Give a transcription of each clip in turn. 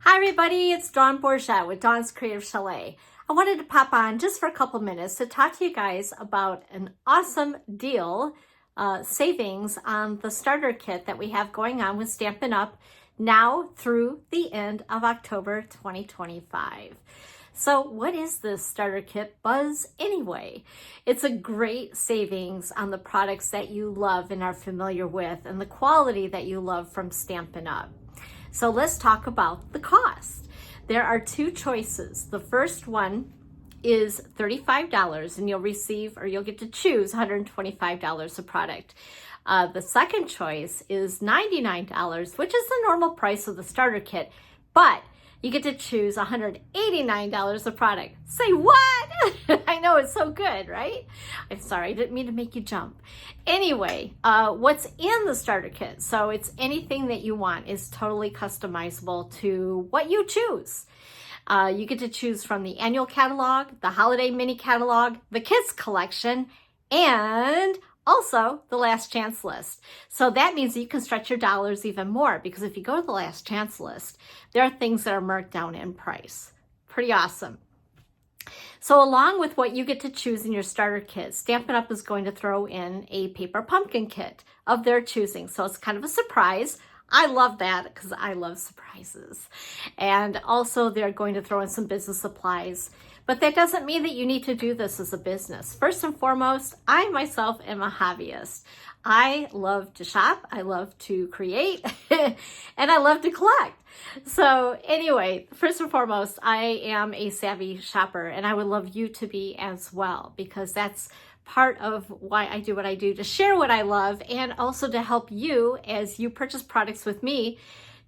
Hi everybody, it's Dawn Bourget with Dawn's Creative Chalet. I wanted to pop on just for a couple minutes to talk to you guys about an awesome deal, savings on the starter kit that we have going on with Stampin' Up! Now through the end of October 2025. So what is this starter kit buzz anyway? It's a great savings on the products that you love and are familiar with and the quality that you love from Stampin' Up! So let's talk about the cost. There are two choices. The first one is $35 and you'll get to choose $125 a product. The second choice is $99, which is the normal price of the starter kit, but you get to choose $189 a product. Say what? I know, it's so good, right? I'm sorry, I didn't mean to make you jump. Anyway, what's in the starter kit? So it's anything that you want is totally customizable to what you choose. You get to choose from the annual catalog, the holiday mini catalog, the kids collection, and also the last chance list. So that means that you can stretch your dollars even more, because if you go to the last chance list, there are things that are marked down in price. Pretty awesome. So along with what you get to choose in your starter kit, Stampin' Up! Is going to throw in a paper pumpkin kit of their choosing. So it's kind of a surprise. I love that because I love surprises. And also they're going to throw in some business supplies. But that doesn't mean that you need to do this as a business. First and foremost, I myself am a hobbyist. I love to shop, I love to create, and I love to collect. So anyway, first and foremost, I am a savvy shopper, and I would love you to be as well, because that's part of why I do what I do, to share what I love and also to help you as you purchase products with me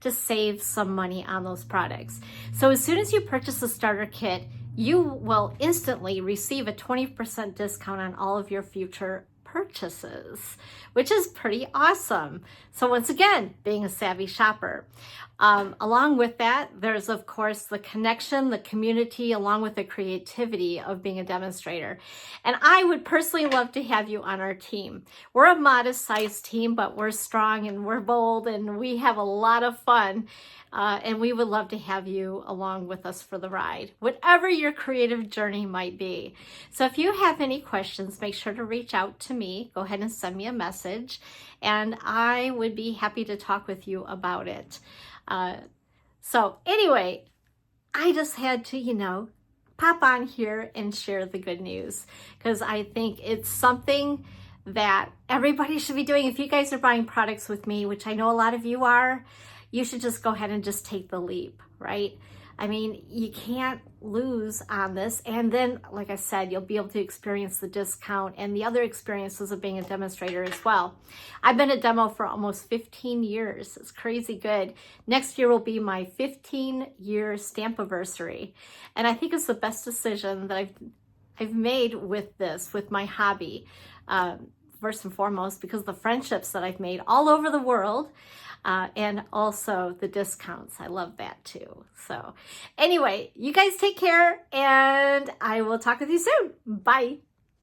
to save some money on those products. So as soon as you purchase a starter kit, you will instantly receive a 20% discount on all of your future purchases, which is pretty awesome. So once again, being a savvy shopper. Along with that, there's of course the connection, the community, along with the creativity of being a demonstrator. And I would personally love to have you on our team. We're a modest sized team, but we're strong and we're bold and we have a lot of fun. And we would love to have you along with us for the ride, whatever your creative journey might be. So if you have any questions, make sure to reach out to me. Go ahead and send me a message, and I would be happy to talk with you about it. So anyway, I just had to, pop on here and share the good news, because I think it's something that everybody should be doing. If you guys are buying products with me, which I know a lot of you are, you should just go ahead and just take the leap, right? I mean, you can't lose on this. And then, like I said, you'll be able to experience the discount and the other experiences of being a demonstrator as well. I've been a demo for almost 15 years. It's crazy good. Next year will be my 15-year Stampiversary. And I think it's the best decision that I've made with this, with my hobby. First and foremost, because the friendships that I've made all over the world, and also the discounts. I love that too. So anyway, you guys take care, and I will talk with you soon. Bye.